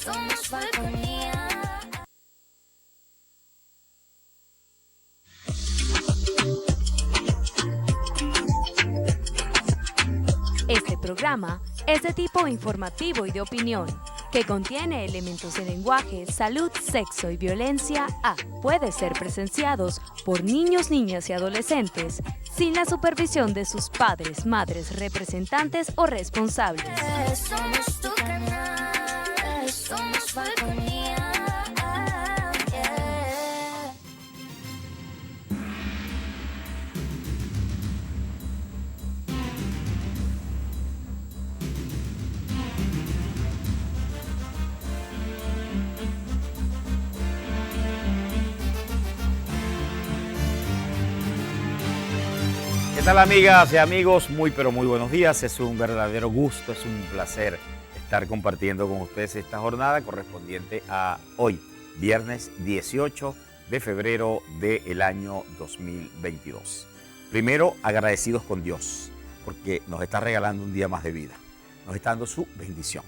Somos Falconía. Este programa es de tipo informativo y de opinión, que contiene elementos de lenguaje, salud, sexo y violencia puede ser presenciados por niños, niñas y adolescentes sin la supervisión de sus padres, madres, representantes o responsables. Somos tu canal, somos Falconía. ¿Qué tal, amigas y amigos? Muy pero muy buenos días. Es un verdadero gusto, es un placer estar compartiendo con ustedes esta jornada correspondiente a hoy, viernes 18 de febrero del año 2022. Primero, agradecidos con Dios porque nos está regalando un día más de vida, nos está dando su bendición.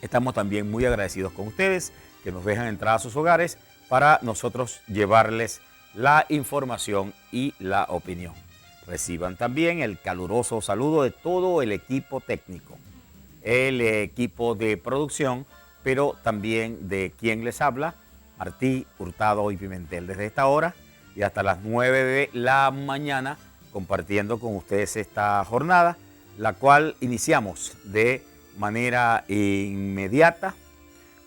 Estamos también muy agradecidos con ustedes que nos dejan entrar a sus hogares para nosotros llevarles la información y la opinión. Reciban también el caluroso saludo de todo el equipo técnico, el equipo de producción, pero también de quien les habla, Martí Hurtado y Pimentel, desde esta hora y hasta las 9 de la mañana, compartiendo con ustedes esta jornada, la cual iniciamos de manera inmediata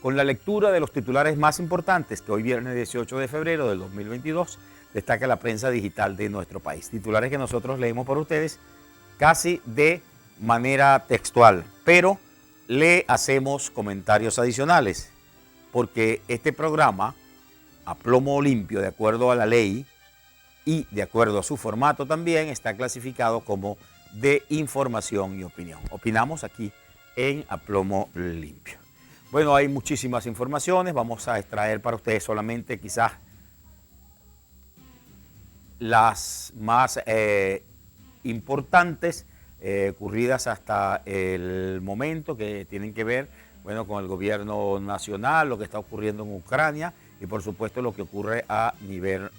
con la lectura de los titulares más importantes que hoy viernes 18 de febrero del 2022 destaca la prensa digital de nuestro país. Titulares que nosotros leemos por ustedes casi de manera textual, pero le hacemos comentarios adicionales, porque este programa, a plomo limpio, de acuerdo a la ley y de acuerdo a su formato también, está clasificado como de información y opinión. Opinamos aquí en A Plomo Limpio. Bueno, hay muchísimas informaciones, vamos a extraer para ustedes solamente quizás las más importantes ocurridas hasta el momento, que tienen que ver, bueno, con el gobierno nacional, lo que está ocurriendo en Ucrania y por supuesto lo que ocurre a nivel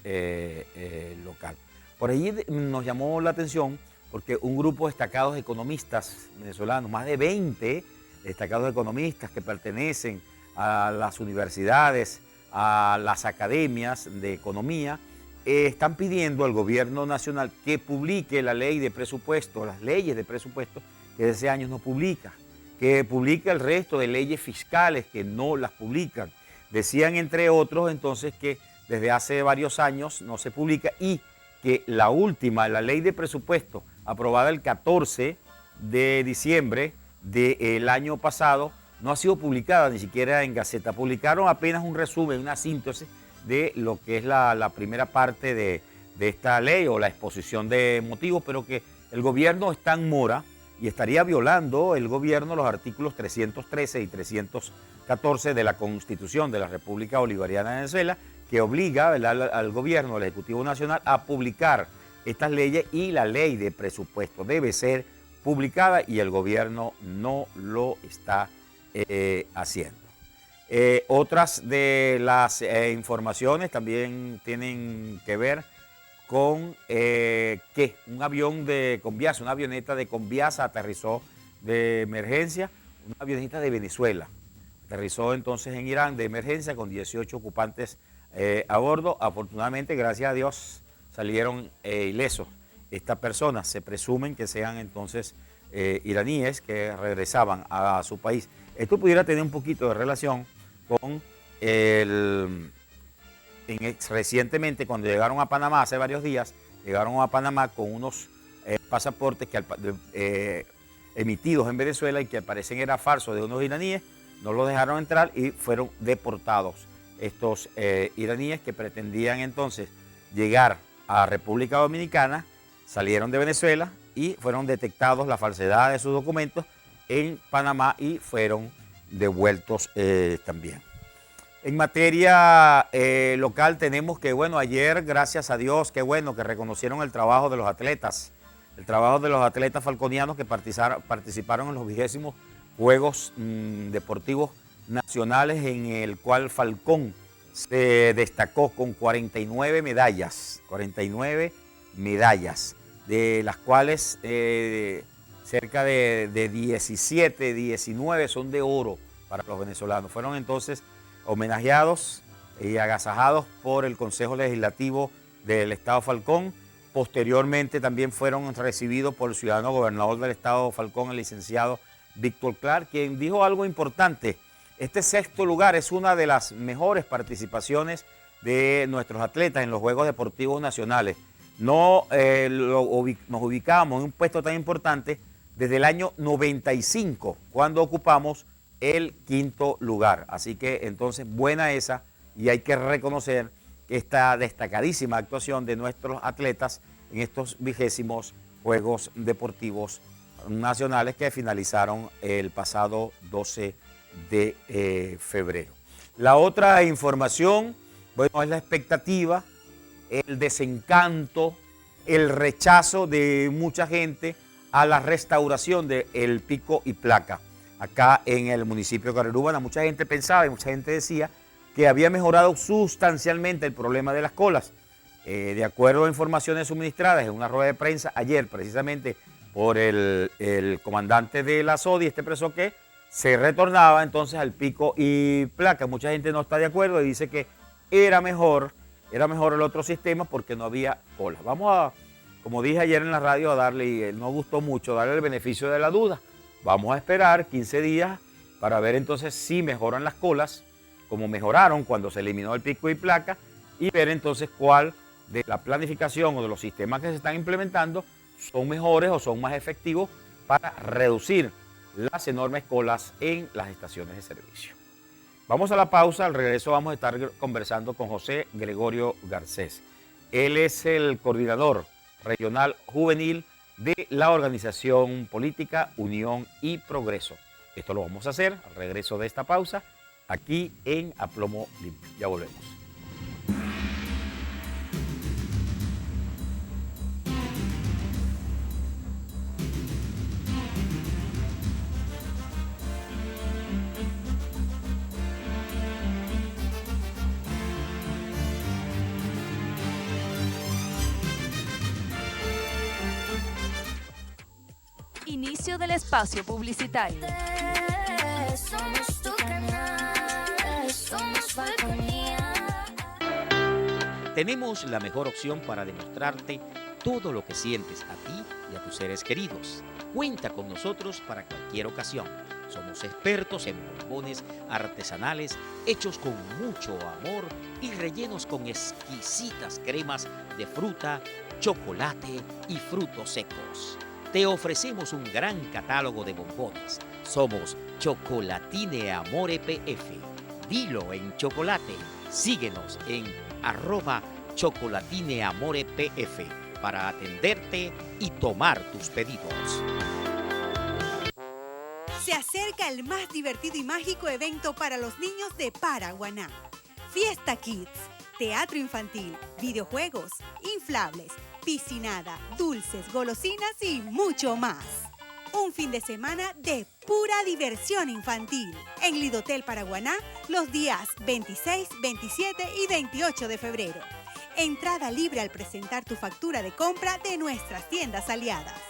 local. Por ahí nos llamó la atención porque un grupo de destacados economistas venezolanos, más de 20 destacados economistas que pertenecen a las universidades, a las academias de economía, están pidiendo al gobierno nacional que publique la ley de presupuesto, las leyes de presupuesto que desde hace años no publica, que publique el resto de leyes fiscales que no las publican. Decían, entre otros, entonces, que desde hace varios años no se publica y que la última, la ley de presupuesto aprobada el 14 de diciembre del año pasado, no ha sido publicada ni siquiera en Gaceta. Publicaron apenas un resumen, una síntesis de lo que es la primera parte de esta ley o la exposición de motivos, pero que el gobierno está en mora y estaría violando el gobierno los artículos 313 y 314 de la Constitución de la República Bolivariana de Venezuela, que obliga, ¿verdad?, al gobierno, al Ejecutivo Nacional, a publicar estas leyes, y la ley de presupuesto debe ser publicada y el gobierno no lo está haciendo. Otras de las informaciones también tienen que ver con que un avión de Conviasa, una avioneta de Conviasa aterrizó de emergencia, una avioneta de Venezuela. Aterrizó entonces en Irán de emergencia con 18 ocupantes a bordo. Afortunadamente, gracias a Dios, salieron ilesos estas personas. Se presumen que sean entonces iraníes que regresaban a su país. Esto pudiera tener un poquito de relación con recientemente, cuando llegaron a Panamá, hace varios días, llegaron a Panamá con unos pasaportes que emitidos en Venezuela y que parecen eran falsos, de unos iraníes. No los dejaron entrar y fueron deportados estos iraníes que pretendían entonces llegar a República Dominicana. Salieron de Venezuela y fueron detectados la falsedad de sus documentos en Panamá y fueron devueltos también. En materia local tenemos que, bueno, ayer, gracias a Dios, qué bueno que reconocieron el trabajo de los atletas, falconianos que participaron en los 20º Juegos Deportivos nacionales en el cual Falcón se destacó con 49 medallas, de las cuales cerca de 17, 19 son de oro para los venezolanos. Fueron entonces homenajeados y agasajados por el Consejo Legislativo del Estado Falcón. Posteriormente también fueron recibidos por el ciudadano gobernador del Estado Falcón, el licenciado Víctor Clark, quien dijo algo importante. Este sexto lugar es una de las mejores participaciones de nuestros atletas en los Juegos Deportivos Nacionales. Nos ubicábamos en un puesto tan importante desde el año 95, cuando ocupamos el quinto lugar. Así que entonces buena esa, y hay que reconocer esta destacadísima actuación de nuestros atletas en estos 20º Juegos Deportivos Nacionales que finalizaron el pasado 12 de febrero. La otra información, bueno, es la expectativa, el desencanto, el rechazo de mucha gente a la restauración del pico y placa. Acá en el municipio de Carrerúbana, mucha gente pensaba y mucha gente decía que había mejorado sustancialmente el problema de las colas. De acuerdo a informaciones suministradas en una rueda de prensa ayer, precisamente por el comandante de la SODI, expresó que se retornaba entonces al pico y placa. Mucha gente no está de acuerdo y dice que era mejor el otro sistema porque no había colas. Vamos a, como dije ayer en la radio, a darle, y no gustó mucho, darle el beneficio de la duda. Vamos a esperar 15 días para ver entonces si mejoran las colas, como mejoraron cuando se eliminó el pico y placa, y ver entonces cuál de la planificación o de los sistemas que se están implementando son mejores o son más efectivos para reducir las enormes colas en las estaciones de servicio. Vamos a la pausa, al regreso vamos a estar conversando con José Gregorio Garcés. Él es el coordinador regional juvenil de la organización política Unión y Progreso. Esto lo vamos a hacer al regreso de esta pausa, aquí en A Plomo Limpio. Ya volvemos. Inicio del espacio publicitario. Somos tu canal, somos Falconía. Tenemos la mejor opción para demostrarte todo lo que sientes a ti y a tus seres queridos. Cuenta con nosotros para cualquier ocasión. Somos expertos en bombones artesanales hechos con mucho amor y rellenos con exquisitas cremas de fruta, chocolate y frutos secos. Te ofrecemos un gran catálogo de bombones. Somos Chocolatine Amore PF. Dilo en chocolate. Síguenos en @chocolatineamorepf para atenderte y tomar tus pedidos. Se acerca el más divertido y mágico evento para los niños de Paraguaná. Fiesta Kids, teatro infantil, videojuegos, inflables, piscinada, dulces, golosinas y mucho más. Un fin de semana de pura diversión infantil en Lidotel Paraguaná los días 26, 27 y 28 de febrero. Entrada libre al presentar tu factura de compra de nuestras tiendas aliadas.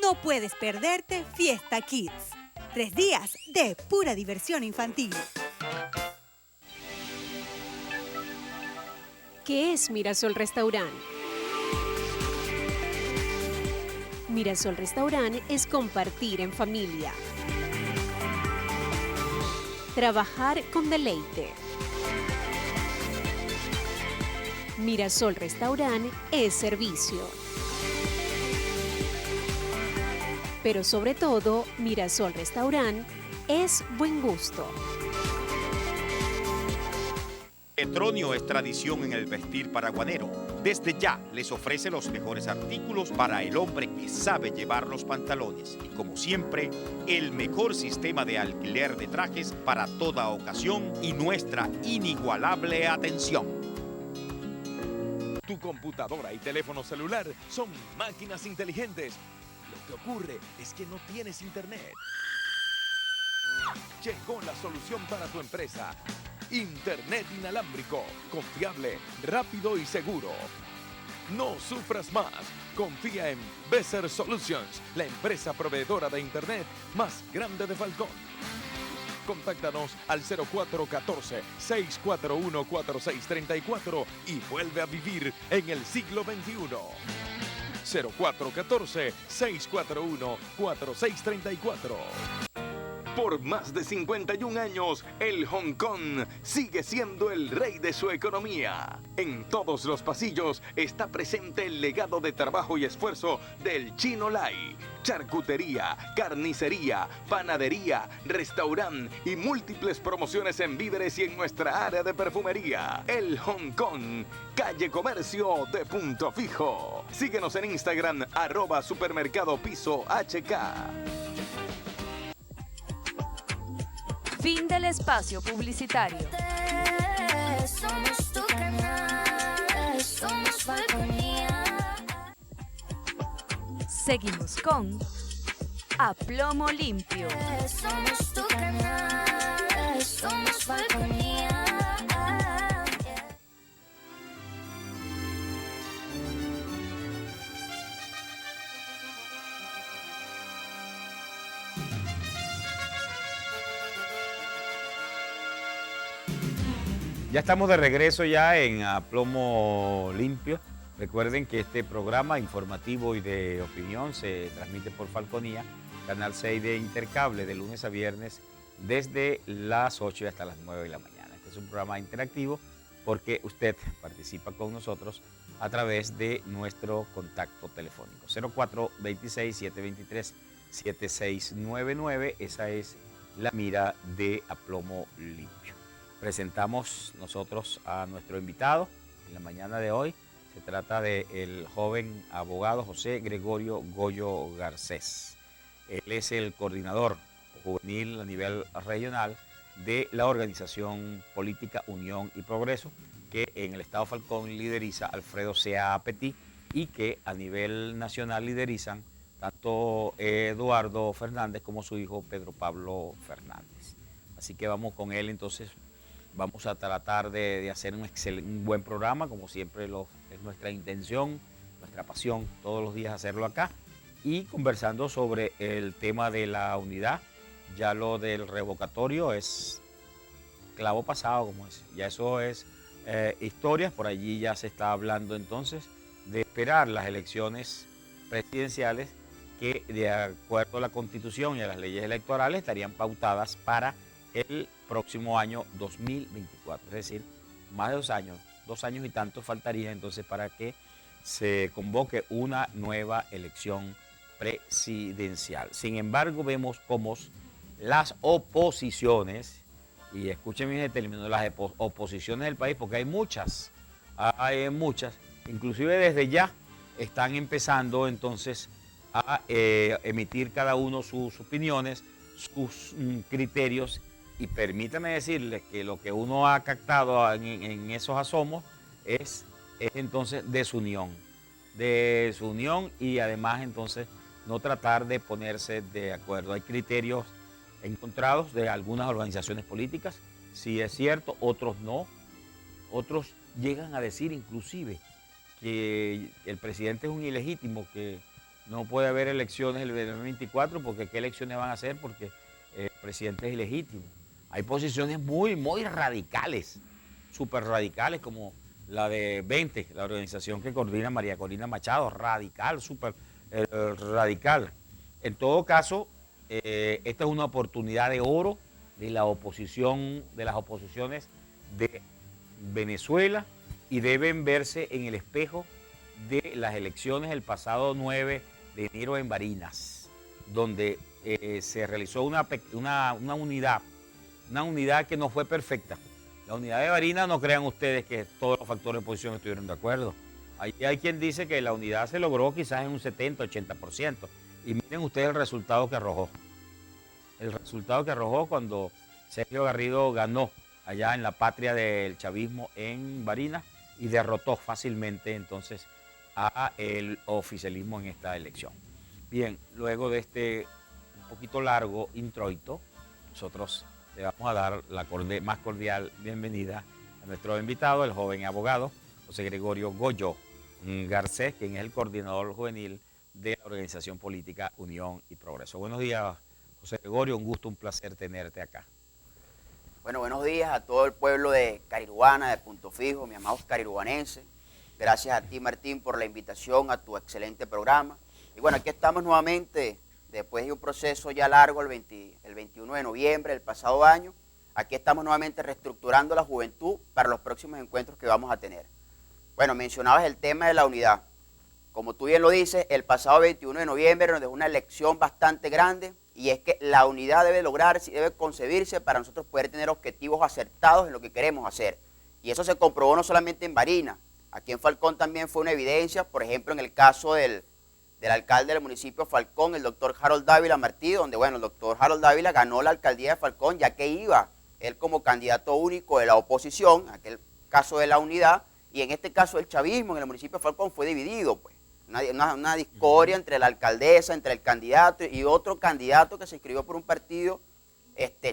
No puedes perderte Fiesta Kids. 3 días de pura diversión infantil. ¿Qué es Mirasol Restaurant? Mirasol Restaurant es compartir en familia. Trabajar con deleite. Mirasol Restaurant es servicio. Pero sobre todo, Mirasol Restaurant es buen gusto. Petronio es tradición en el vestir paraguanero. Desde ya les ofrece los mejores artículos para el hombre que sabe llevar los pantalones. Y como siempre, el mejor sistema de alquiler de trajes para toda ocasión y nuestra inigualable atención. Tu computadora y teléfono celular son máquinas inteligentes. Lo que ocurre es que no tienes internet. Llegó la solución para tu empresa. Internet inalámbrico, confiable, rápido y seguro. No sufras más. Confía en Besser Solutions, la empresa proveedora de Internet más grande de Falcón. Contáctanos al 0414-641-4634 y vuelve a vivir en el siglo XXI. 0414-641-4634. Por más de 51 años, el Hong Kong sigue siendo el rey de su economía. En todos los pasillos está presente el legado de trabajo y esfuerzo del Chino Lai. Charcutería, carnicería, panadería, restaurante y múltiples promociones en víveres y en nuestra área de perfumería. El Hong Kong, calle Comercio de Punto Fijo. Síguenos en Instagram, @supermercadopiso.hk. Fin del espacio publicitario. Somos tu canal, somos Falconía. Seguimos con A Plomo Limpio. Somos tu canal, somos Falconía. Ya estamos de regreso ya en A Plomo Limpio. Recuerden que este programa informativo y de opinión se transmite por Falconía, Canal 6 de Intercable, de lunes a viernes desde las 8 y hasta las 9 de la mañana. Este es un programa interactivo porque usted participa con nosotros a través de nuestro contacto telefónico 0426-723-7699. Esa es la mira de A Plomo Limpio. Presentamos nosotros a nuestro invitado en la mañana de hoy. Se trata del joven abogado José Gregorio Goyo Garcés. Él es el coordinador juvenil a nivel regional de la organización política Unión y Progreso, que en el estado Falcón lideriza Alfredo Sea Petit y que a nivel nacional liderizan tanto Eduardo Fernández como su hijo Pedro Pablo Fernández. Así que vamos con él entonces. Vamos a tratar de hacer un buen programa, como siempre es nuestra intención, nuestra pasión, todos los días hacerlo acá. Y conversando sobre el tema de la unidad, ya lo del revocatorio es clavo pasado, como es. Ya eso es historias, por allí ya se está hablando entonces de esperar las elecciones presidenciales que de acuerdo a la Constitución y a las leyes electorales estarían pautadas para el próximo año 2024, es decir, más de 2 años y tanto faltaría entonces para que se convoque una nueva elección presidencial. Sin embargo, vemos cómo las oposiciones, y escuchen bien el término, las oposiciones del país, porque hay muchas, inclusive desde ya están empezando entonces a emitir cada uno sus opiniones, sus criterios. Y permítame decirles que lo que uno ha captado en esos asomos es entonces desunión y además entonces no tratar de ponerse de acuerdo. Hay criterios encontrados de algunas organizaciones políticas, sí es cierto, otros no. Otros llegan a decir inclusive que el presidente es un ilegítimo, que no puede haber elecciones el 2024 porque ¿qué elecciones van a hacer? Porque el presidente es ilegítimo. Hay posiciones muy radicales, súper radicales, como la de 20, la organización que coordina María Corina Machado, radical, súper radical. En todo caso, esta es una oportunidad de oro de la oposición, de las oposiciones de Venezuela, y deben verse en el espejo de las elecciones del pasado 9 de enero en Barinas, donde se realizó una unidad que no fue perfecta. La unidad de Barinas, no crean ustedes que todos los factores de oposición estuvieron de acuerdo. Hay quien dice que la unidad se logró quizás en un 70, 80%. Y miren ustedes el resultado que arrojó. El resultado que arrojó cuando Sergio Garrido ganó allá en la patria del chavismo en Barinas y derrotó fácilmente entonces a el oficialismo en esta elección. Bien, luego de este un poquito largo introito, nosotros le vamos a dar la más cordial bienvenida a nuestro invitado, el joven abogado José Gregorio Goyo Garcés, quien es el coordinador juvenil de la organización política Unión y Progreso. Buenos días, José Gregorio, un gusto, un placer tenerte acá. Bueno, buenos días a todo el pueblo de Cariruana, de Punto Fijo, mis amados cariruanenses. Gracias a ti, Martín, por la invitación a tu excelente programa. Y bueno, aquí estamos nuevamente, después de un proceso ya largo, el 21 de noviembre del pasado año. Aquí estamos nuevamente reestructurando la juventud para los próximos encuentros que vamos a tener. Bueno, mencionabas el tema de la unidad. Como tú bien lo dices, el pasado 21 de noviembre nos dejó una lección bastante grande, y es que la unidad debe lograrse y debe concebirse para nosotros poder tener objetivos acertados en lo que queremos hacer. Y eso se comprobó no solamente en Barinas, aquí en Falcón también fue una evidencia, por ejemplo, en el caso del alcalde del municipio de Falcón, el doctor Harold Dávila Martí, donde, bueno, el doctor Harold Dávila ganó la alcaldía de Falcón, ya que iba él como candidato único de la oposición, en aquel caso de la unidad, y en este caso el chavismo en el municipio de Falcón fue dividido, pues. Una discordia entre la alcaldesa, entre el candidato y otro candidato que se inscribió por un partido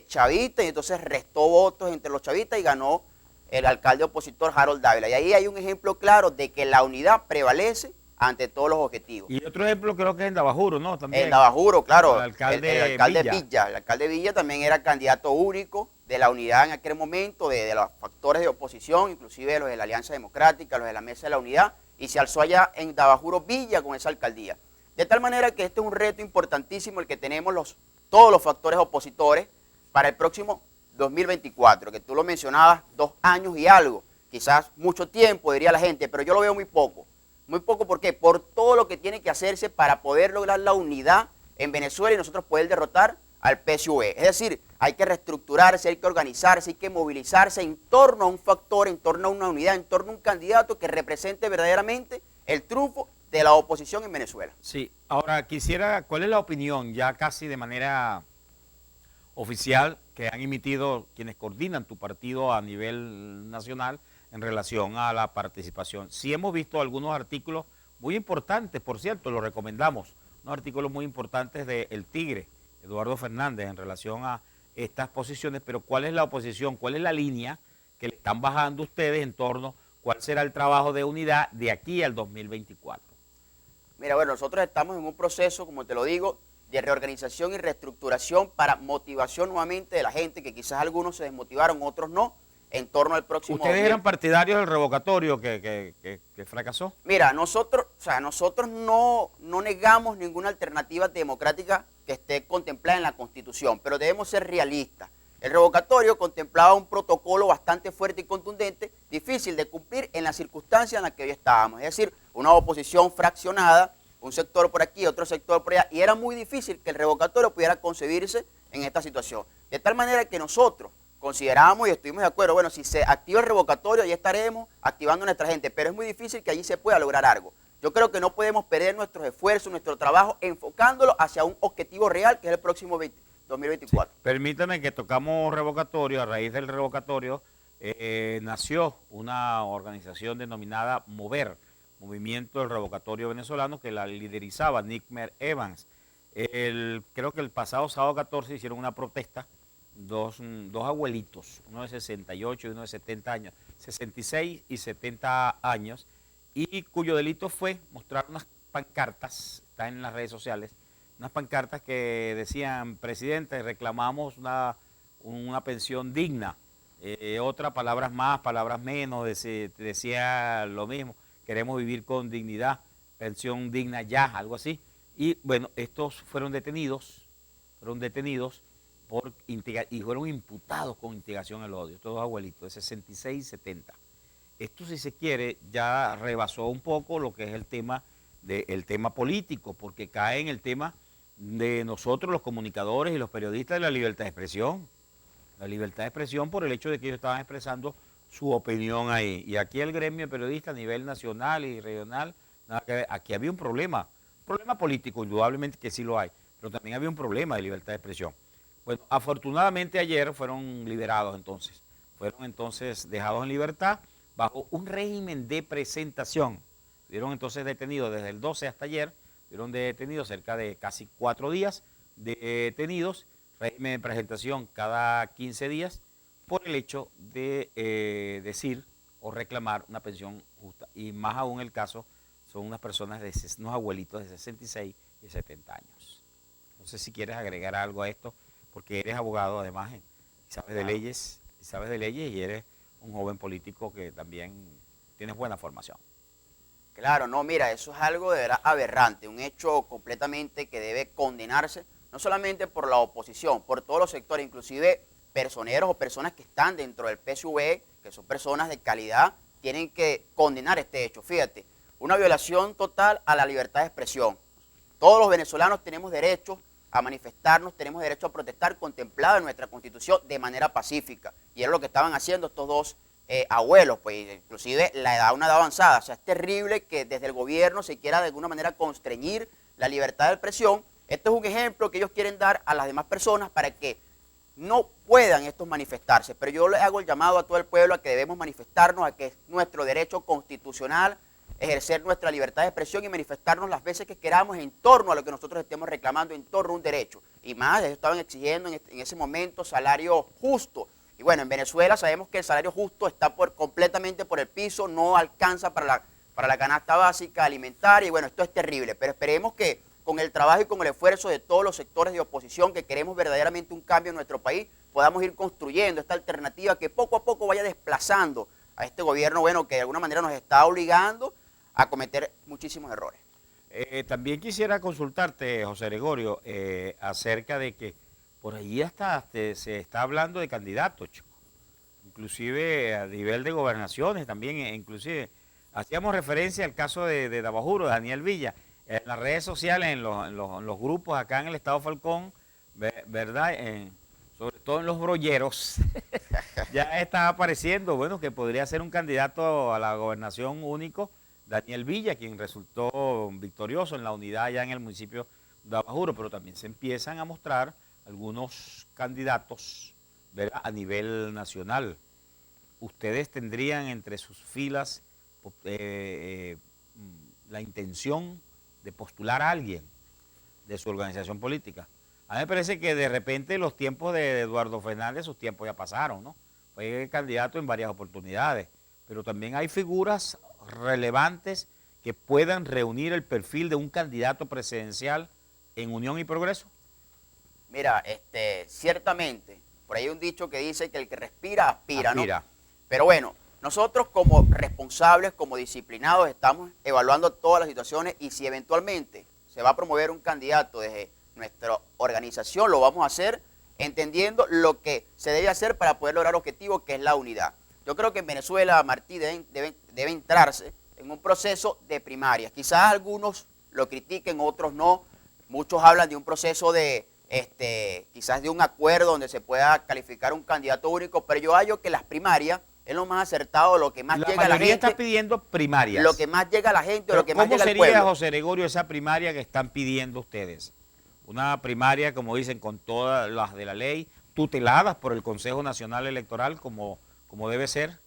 chavista, y entonces restó votos entre los chavistas y ganó el alcalde opositor Harold Dávila. Y ahí hay un ejemplo claro de que la unidad prevalece ante todos los objetivos. Y otro ejemplo creo que es en Navajuro, ¿no? También. En Navajuro, claro. El alcalde Villa. El alcalde Villa también era candidato único de la unidad en aquel momento, de los factores de oposición, inclusive los de la Alianza Democrática, los de la Mesa de la Unidad, y se alzó allá en Navajuro Villa con esa alcaldía. De tal manera que este es un reto importantísimo el que tenemos todos los factores opositores para el próximo 2024, que tú lo mencionabas, 2 años y algo, quizás mucho tiempo diría la gente, pero yo lo veo muy poco. Muy poco, ¿por qué? Por todo lo que tiene que hacerse para poder lograr la unidad en Venezuela y nosotros poder derrotar al PSUV. Es decir, hay que reestructurarse, hay que organizarse, hay que movilizarse en torno a un factor, en torno a una unidad, en torno a un candidato que represente verdaderamente el triunfo de la oposición en Venezuela. Sí, ahora quisiera, ¿cuál es la opinión ya casi de manera oficial que han emitido quienes coordinan tu partido a nivel nacional en relación a la participación? Sí hemos visto algunos artículos muy importantes, por cierto, los recomendamos, unos artículos muy importantes de El Tigre, Eduardo Fernández, en relación a estas posiciones, pero ¿cuál es la oposición? ¿Cuál es la línea que le están bajando ustedes en torno? ¿Cuál será el trabajo de unidad de aquí al 2024? Mira, bueno, nosotros estamos en un proceso, como te lo digo, de reorganización y reestructuración para motivación nuevamente de la gente, que quizás algunos se desmotivaron, otros no, en torno al próximo... ¿Ustedes eran partidarios del revocatorio que fracasó? Mira, nosotros no negamos ninguna alternativa democrática que esté contemplada en la Constitución, pero debemos ser realistas. El revocatorio contemplaba un protocolo bastante fuerte y contundente, difícil de cumplir en las circunstancias en las que hoy estábamos. Es decir, una oposición fraccionada, un sector por aquí, otro sector por allá, y era muy difícil que el revocatorio pudiera concebirse en esta situación. De tal manera que nosotros consideramos y estuvimos de acuerdo, bueno, si se activa el revocatorio, ya estaremos activando a nuestra gente, pero es muy difícil que allí se pueda lograr algo. Yo creo que no podemos perder nuestros esfuerzos, nuestro trabajo, enfocándolo hacia un objetivo real, que es el próximo 2024. Sí. Permítame que tocamos revocatorio. A raíz del revocatorio nació una organización denominada MOVER, Movimiento del Revocatorio Venezolano, que la liderizaba Nickmer Evans. Creo que el pasado sábado 14 hicieron una protesta, dos abuelitos, uno de 68 y uno de 70 años, 66 y 70 años, y cuyo delito fue mostrar unas pancartas, está en las redes sociales, unas pancartas que decían: presidente, reclamamos una pensión digna, otra, palabras más, palabras menos, decía lo mismo, queremos vivir con dignidad, pensión digna ya, algo así. Y bueno, estos fueron detenidos y fueron imputados con instigación al odio, estos dos abuelitos de 66 y 70. Esto, si se quiere, ya rebasó un poco lo que es el tema político, porque cae en el tema de nosotros, los comunicadores y los periodistas, de la libertad de expresión. La libertad de expresión por el hecho de que ellos estaban expresando su opinión ahí. Y aquí el gremio de periodistas a nivel nacional y regional, nada que ver. Aquí había un problema político, indudablemente que sí lo hay, pero también había un problema de libertad de expresión. Bueno, afortunadamente ayer fueron liberados entonces. Fueron entonces dejados en libertad bajo un régimen de presentación. Fueron entonces detenidos desde el 12 hasta ayer, fueron detenidos cerca de casi 4 días, detenidos, régimen de presentación cada 15 días por el hecho de decir o reclamar una pensión justa. Y más aún el caso son unas personas, unos abuelitos de 66 y 70 años. No sé si quieres agregar algo a esto, porque eres abogado además, y sabes de leyes, y eres un joven político que también tienes buena formación. Claro, no, mira, eso es algo de verdad aberrante, un hecho completamente que debe condenarse, no solamente por la oposición, por todos los sectores, inclusive personeros o personas que están dentro del PSV, que son personas de calidad, tienen que condenar este hecho. Fíjate, una violación total a la libertad de expresión. Todos los venezolanos tenemos derecho a manifestarnos, tenemos derecho a protestar contemplado en nuestra Constitución de manera pacífica. Y era lo que estaban haciendo estos dos abuelos, pues inclusive una edad avanzada. O sea, es terrible que desde el gobierno se quiera de alguna manera constreñir la libertad de expresión. Este es un ejemplo que ellos quieren dar a las demás personas para que no puedan estos manifestarse. Pero yo le hago el llamado a todo el pueblo a que debemos manifestarnos, a que es nuestro derecho constitucional ejercer nuestra libertad de expresión y manifestarnos las veces que queramos en torno a lo que nosotros estemos reclamando, en torno a un derecho. Y más, ellos estaban exigiendo en ese momento salario justo. Y bueno, en Venezuela sabemos que el salario justo está completamente por el piso, no alcanza para la canasta básica alimentaria, y bueno, esto es terrible. Pero esperemos que con el trabajo y con el esfuerzo de todos los sectores de oposición que queremos verdaderamente un cambio en nuestro país, podamos ir construyendo esta alternativa que poco a poco vaya desplazando a este gobierno, bueno, que de alguna manera nos está obligando a cometer muchísimos errores. También quisiera consultarte, José Gregorio, acerca de que por ahí hasta se está hablando de candidatos, chico. Inclusive a nivel de gobernaciones también, inclusive hacíamos referencia al caso de Dabajuro, de Daniel Villa, en las redes sociales, en los grupos acá en el estado Falcón, ¿verdad? Sobre todo en los brolleros, ya está apareciendo, bueno, que podría ser un candidato a la gobernación único, Daniel Villa, quien resultó victorioso en la unidad allá en el municipio de Dabajuro, pero también se empiezan a mostrar algunos candidatos, ¿verdad?, a nivel nacional. ¿Ustedes tendrían entre sus filas la intención de postular a alguien de su organización política? A mí me parece que de repente los tiempos de Eduardo Fernández, sus tiempos ya pasaron, ¿no? Fue candidato en varias oportunidades, pero también hay figuras relevantes que puedan reunir el perfil de un candidato presidencial en Unión y Progreso. Mira, ciertamente, por ahí hay un dicho que dice que el que respira aspira, ¿no? Pero bueno, nosotros como responsables, como disciplinados, estamos evaluando todas las situaciones y si eventualmente se va a promover un candidato desde nuestra organización, lo vamos a hacer entendiendo lo que se debe hacer para poder lograr objetivos, que es la unidad. Yo creo que en Venezuela, Martí, debe entrarse en un proceso de primarias. Quizás algunos lo critiquen, otros no. Muchos hablan de un proceso de, quizás de un acuerdo donde se pueda calificar un candidato único, pero yo hallo que las primarias es lo más acertado, lo que más llega a la gente. La mayoría está pidiendo primarias. Lo que más llega a la gente, lo que más llega al pueblo. ¿Cómo sería, José Gregorio, esa primaria que están pidiendo ustedes? Una primaria, como dicen, con todas las de la ley, tuteladas por el Consejo Nacional Electoral, como debe ser.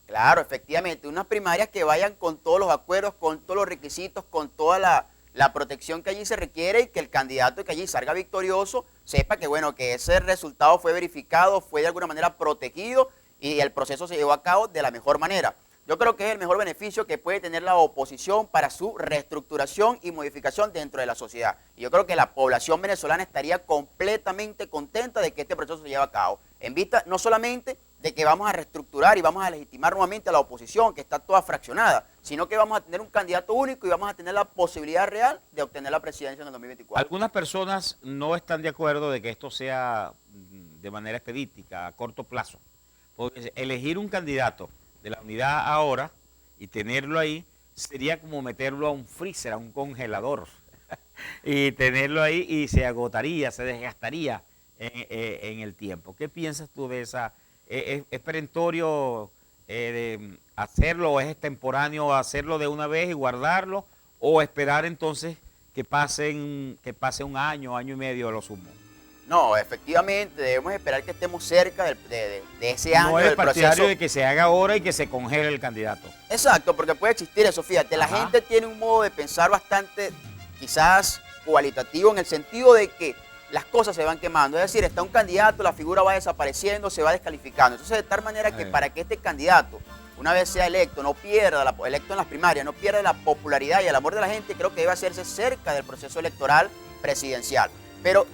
Claro, efectivamente, unas primarias que vayan con todos los acuerdos, con todos los requisitos, con toda la protección que allí se requiere y que el candidato que allí salga victorioso sepa que, bueno, que ese resultado fue verificado, fue de alguna manera protegido y el proceso se llevó a cabo de la mejor manera. Yo creo que es el mejor beneficio que puede tener la oposición para su reestructuración y modificación dentro de la sociedad. Y yo creo que la población venezolana estaría completamente contenta de que este proceso se lleve a cabo. En vista no solamente de que vamos a reestructurar y vamos a legitimar nuevamente a la oposición, que está toda fraccionada, sino que vamos a tener un candidato único y vamos a tener la posibilidad real de obtener la presidencia en el 2024. Algunas personas no están de acuerdo de que esto sea de manera expedítica, a corto plazo. Porque elegir un candidato de la unidad ahora y tenerlo ahí sería como meterlo a un freezer, a un congelador y tenerlo ahí y se agotaría, se desgastaría en el tiempo. ¿Qué piensas tú de esa? ¿Es perentorio hacerlo o es extemporáneo hacerlo de una vez y guardarlo o esperar entonces que pase un año y medio a lo sumo? No, efectivamente, debemos esperar que estemos cerca de ese año no del es partidario proceso. De que se haga ahora y que se congele el candidato. Exacto, porque puede existir eso. Fíjate, la gente tiene un modo de pensar bastante, quizás, cualitativo, en el sentido de que las cosas se van quemando. Es decir, está un candidato, la figura va desapareciendo, se va descalificando. Entonces, de tal manera que para que este candidato, una vez sea electo, no pierda, electo en las primarias, no pierda la popularidad y el amor de la gente, creo que debe hacerse cerca del proceso electoral presidencial. Pero,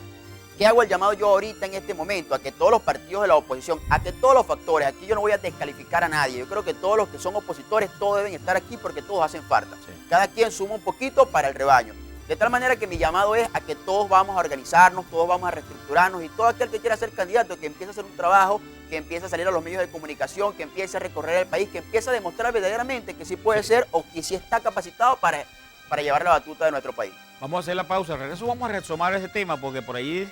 ¿qué hago el llamado yo ahorita en este momento? A que todos los partidos de la oposición, a que todos los factores, aquí yo no voy a descalificar a nadie, yo creo que todos los que son opositores, todos deben estar aquí porque todos hacen falta. Sí. Cada quien suma un poquito para el rebaño. De tal manera que mi llamado es a que todos vamos a organizarnos, todos vamos a reestructurarnos y todo aquel que quiera ser candidato, que empiece a hacer un trabajo, que empiece a salir a los medios de comunicación, que empiece a recorrer el país, que empiece a demostrar verdaderamente que sí puede ser o que sí está capacitado para llevar la batuta de nuestro país. Vamos a hacer la pausa. Al regreso vamos a retomar ese tema porque por ahí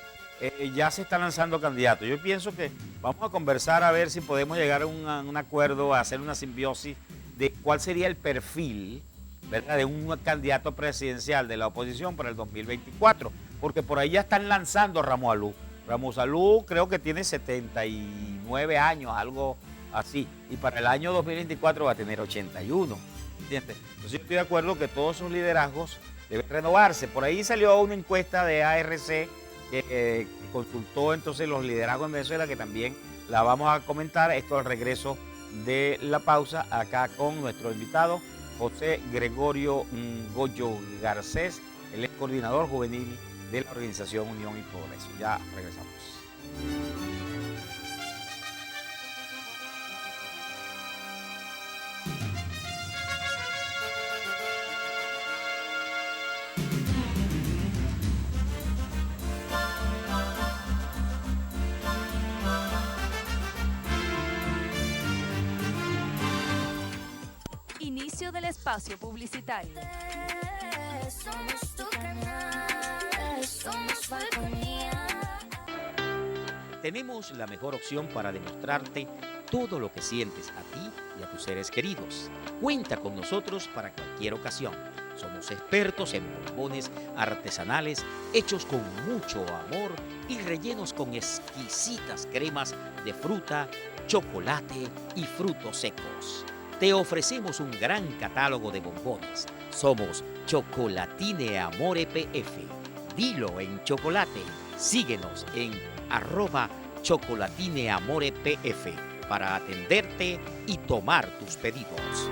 ya se están lanzando candidatos. Yo pienso que vamos a conversar a ver si podemos llegar a un acuerdo, a hacer una simbiosis de cuál sería el perfil, ¿verdad?, de un candidato presidencial de la oposición para el 2024. Porque por ahí ya están lanzando a Ramos Alú. Ramos Alú creo que tiene 79 años, algo así. Y para el año 2024 va a tener 81. ¿Entiendes? Entonces yo estoy de acuerdo que todos sus liderazgos deben renovarse. Por ahí salió una encuesta de ARC que consultó entonces los liderazgos en Venezuela, que también la vamos a comentar. Esto al regreso de la pausa, acá con nuestro invitado José Gregorio Goyo Garcés, el ex coordinador juvenil de la organización Unión y Progreso. Ya regresamos. Inicio del espacio publicitario. Somos tu canal, somos Falconía. Tenemos la mejor opción para demostrarte todo lo que sientes a ti y a tus seres queridos. Cuenta con nosotros para cualquier ocasión. Somos expertos en bombones artesanales hechos con mucho amor y rellenos con exquisitas cremas de fruta, chocolate y frutos secos. Te ofrecemos un gran catálogo de bombones. Somos Chocolatine Amore PF. Dilo en chocolate. Síguenos en @chocolatineamorepf para atenderte y tomar tus pedidos.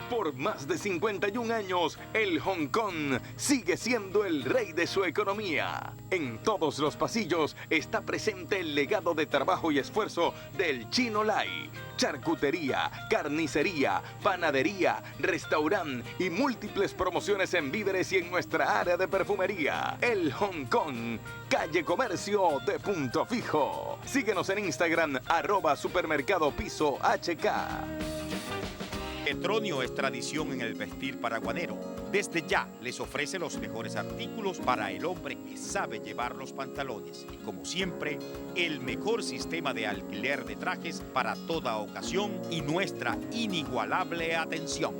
Por más de 51 años, el Hong Kong sigue siendo el rey de su economía. En todos los pasillos está presente el legado de trabajo y esfuerzo del Chino Lai. Charcutería, carnicería, panadería, restaurante y múltiples promociones en víveres y en nuestra área de perfumería. El Hong Kong, calle Comercio de Punto Fijo. Síguenos en Instagram, @supermercadopiso.hk. Petronio es tradición en el vestir paraguanero. Desde ya les ofrece los mejores artículos para el hombre que sabe llevar los pantalones. Y como siempre, el mejor sistema de alquiler de trajes para toda ocasión y nuestra inigualable atención.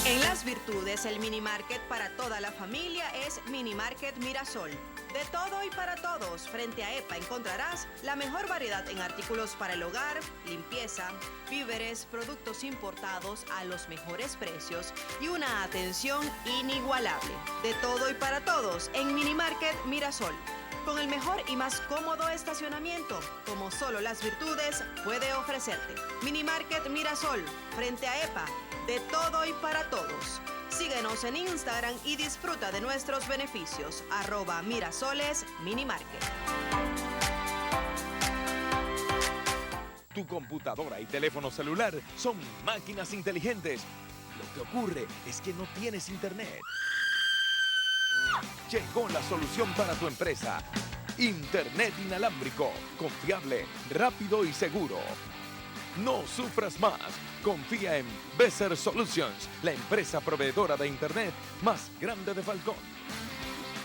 En Las Virtudes, el mini market para toda la familia es Mini Market Mirasol. De todo y para todos, frente a EPA encontrarás la mejor variedad en artículos para el hogar, limpieza, víveres, productos importados a los mejores precios y una atención inigualable. De todo y para todos en Mini Market Mirasol. Con el mejor y más cómodo estacionamiento, como solo Las Virtudes puede ofrecerte. Mini Market Mirasol, frente a EPA. De todo y para todos. Síguenos en Instagram y disfruta de nuestros beneficios. @Mirasoles Minimarket. Tu computadora y teléfono celular son máquinas inteligentes. Lo que ocurre es que no tienes internet. Llegó la solución para tu empresa. Internet inalámbrico, confiable, rápido y seguro. No sufras más. Confía en Besser Solutions, la empresa proveedora de Internet más grande de Falcón.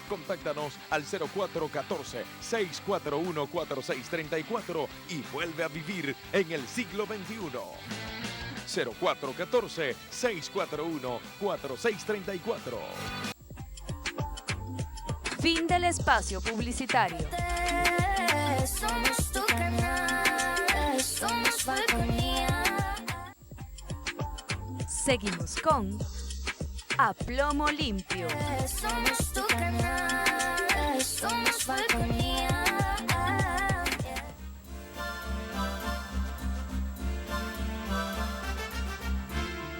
Contáctanos al 0414-641-4634 y vuelve a vivir en el siglo XXI. 0414-641-4634. Fin del espacio publicitario. Somos tu canal, somos Falconía. Seguimos con a plomo limpio. Somos tu canal, somos Falconía.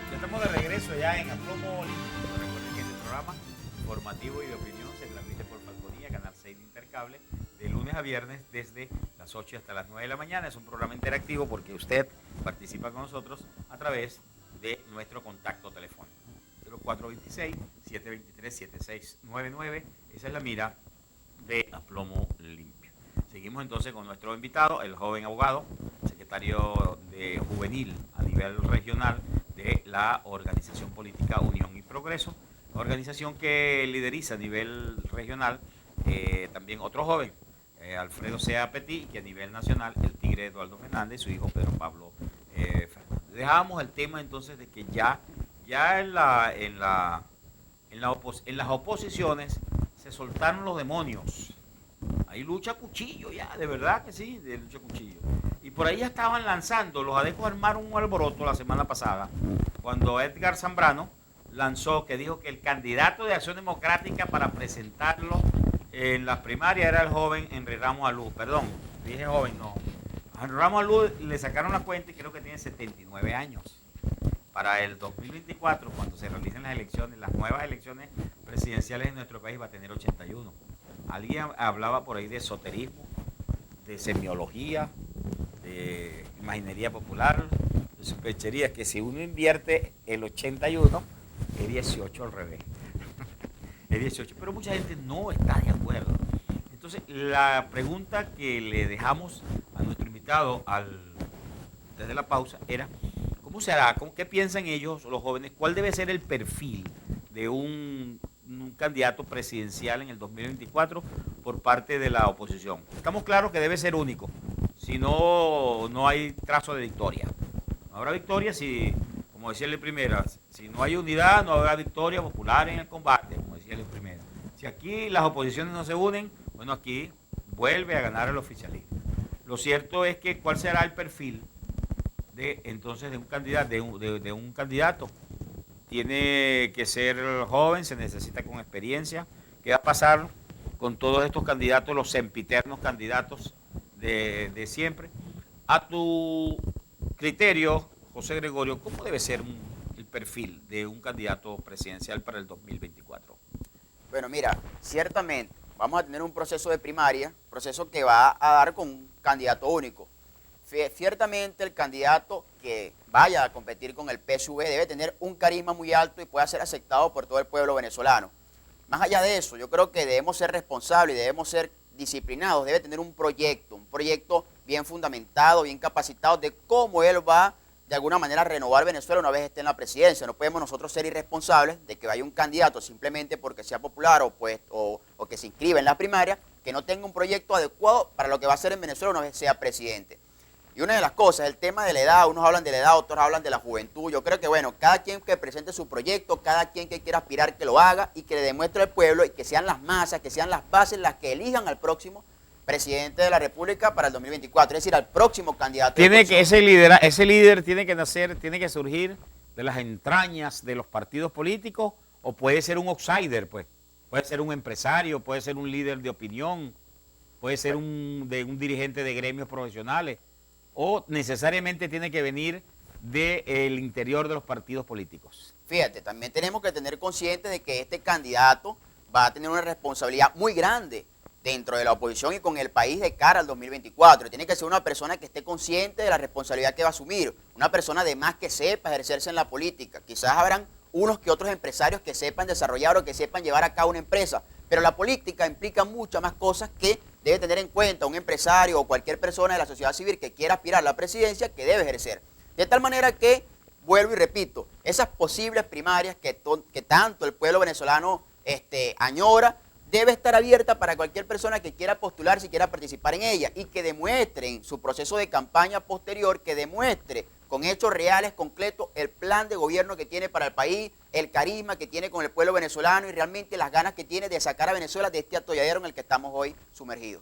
Ya estamos de regreso ya en A Plomo Limpio. Recuerden que este programa informativo y de opinión se transmite por Falconía, Canal 6 de Intercable, de lunes a viernes desde las 8 hasta las 9 de la mañana. Es un programa interactivo porque usted participa con nosotros a través de nuestro contacto telefónico. 0426-723-7699. Esa es la mira de A Plomo Limpio. Seguimos entonces con nuestro invitado, el joven abogado, secretario de Juvenil a nivel regional de la organización política Unión y Progreso, organización que lideriza a nivel regional también otro joven, Alfredo Sea Petit, y a nivel nacional el tigre Eduardo Fernández y su hijo Pedro Pablo Fernández. Dejábamos el tema entonces de que ya en las oposiciones se soltaron los demonios. Hay lucha a cuchillo ya, de verdad que sí, de lucha a cuchillo. Y por ahí ya estaban lanzando, los adecos armaron un alboroto la semana pasada, cuando Edgar Zambrano lanzó, que dijo que el candidato de Acción Democrática para presentarlo en las primarias era el joven Henry Ramos Alú. Perdón, dije joven, no. A Henry Ramos Alú le sacaron la cuenta y creo que tiene 79 años. Para el 2024, cuando se realicen las elecciones, las nuevas elecciones presidenciales en nuestro país, va a tener 81. Alguien hablaba por ahí de esoterismo, de semiología, de imaginería popular, de superchería, que si uno invierte el 81, es 18 al revés. Es 18, pero mucha gente no está de acuerdo. Entonces, la pregunta que le dejamos a nuestro invitado desde la pausa era: ¿cómo se hará? ¿Qué piensan ellos, los jóvenes? ¿Cuál debe ser el perfil de un candidato presidencial en el 2024 por parte de la oposición? Estamos claros que debe ser único, si no, no hay trazo de victoria. No habrá victoria si, como decía el primero, si no hay unidad, no habrá victoria popular en el combate, como decía el primero. Si aquí las oposiciones no se unen, bueno, aquí vuelve a ganar el oficialismo. Lo cierto es que ¿cuál será el perfil de un candidato? Tiene que ser joven, se necesita con experiencia. ¿Qué va a pasar con todos estos candidatos, los sempiternos candidatos de siempre? A tu criterio, José Gregorio, ¿cómo debe ser el perfil de un candidato presidencial para el 2024? Bueno, mira, ciertamente vamos a tener un proceso de primaria, proceso que va a dar con un candidato único. Ciertamente el candidato que vaya a competir con el PSV debe tener un carisma muy alto y pueda ser aceptado por todo el pueblo venezolano. Más allá de eso, yo creo que debemos ser responsables y debemos ser disciplinados. Debe tener un proyecto bien fundamentado, bien capacitado de cómo él va de alguna manera a renovar Venezuela una vez esté en la presidencia. No podemos nosotros ser irresponsables de que vaya un candidato simplemente porque sea popular o que se inscriba en la primaria, que no tenga un proyecto adecuado para lo que va a hacer en Venezuela una vez sea presidente. Y una de las cosas, el tema de la edad, unos hablan de la edad, otros hablan de la juventud. Yo creo que, bueno, cada quien que presente su proyecto, cada quien que quiera aspirar que lo haga y que le demuestre al pueblo y que sean las masas, que sean las bases las que elijan al próximo presidente de la República para el 2024, es decir, al próximo candidato. Tiene que ese líder tiene que nacer, tiene que surgir de las entrañas de los partidos políticos, o puede ser un outsider, pues. Puede ser un empresario, puede ser un líder de opinión, puede ser un dirigente de gremios profesionales, o necesariamente tiene que venir del interior de los partidos políticos. Fíjate, también tenemos que tener consciente de que este candidato va a tener una responsabilidad muy grande dentro de la oposición y con el país de cara al 2024. Tiene que ser una persona que esté consciente de la responsabilidad que va a asumir, una persona además que sepa ejercerse en la política. Quizás habrán unos que otros empresarios que sepan desarrollar o que sepan llevar a cabo una empresa, pero la política implica muchas más cosas que debe tener en cuenta un empresario o cualquier persona de la sociedad civil que quiera aspirar a la presidencia, que debe ejercer. De tal manera que, vuelvo y repito, esas posibles primarias que tanto el pueblo venezolano añora, debe estar abierta para cualquier persona que quiera postular, si quiera participar en ella, y que demuestre en su proceso de campaña posterior, que demuestre con hechos reales, concretos, el plan de gobierno que tiene para el país, el carisma que tiene con el pueblo venezolano y realmente las ganas que tiene de sacar a Venezuela de este atolladero en el que estamos hoy sumergidos.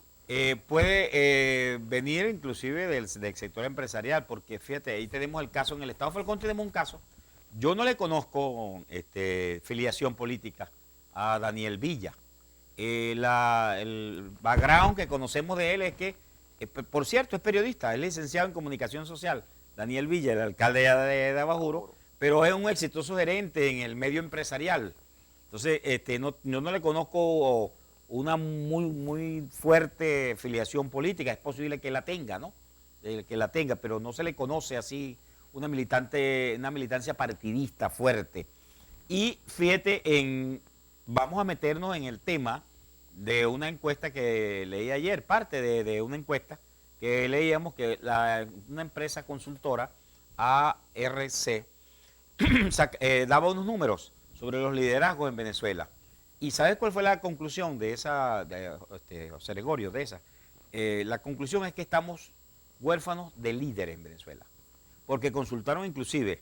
Puede venir inclusive del sector empresarial, porque fíjate, ahí tenemos el caso, en el Estado Falcón tenemos un caso yo no le conozco filiación política a Daniel Villa. El background que conocemos de él es que, por cierto, es periodista, es licenciado en comunicación social. Daniel Villa, el alcalde de Abajuro, pero es un exitoso gerente en el medio empresarial. Entonces, yo no le conozco una muy fuerte filiación política. Es posible que la tenga, ¿no? Que la tenga, pero no se le conoce así una militancia partidista fuerte. Y fíjate, vamos a meternos en el tema de una encuesta que leí ayer, parte de una encuesta que leíamos que una empresa consultora, ARC, daba unos números sobre los liderazgos en Venezuela. ¿Y sabes cuál fue la conclusión de esa, José Gregorio, de esa? La conclusión es que estamos huérfanos de líderes en Venezuela. Porque consultaron inclusive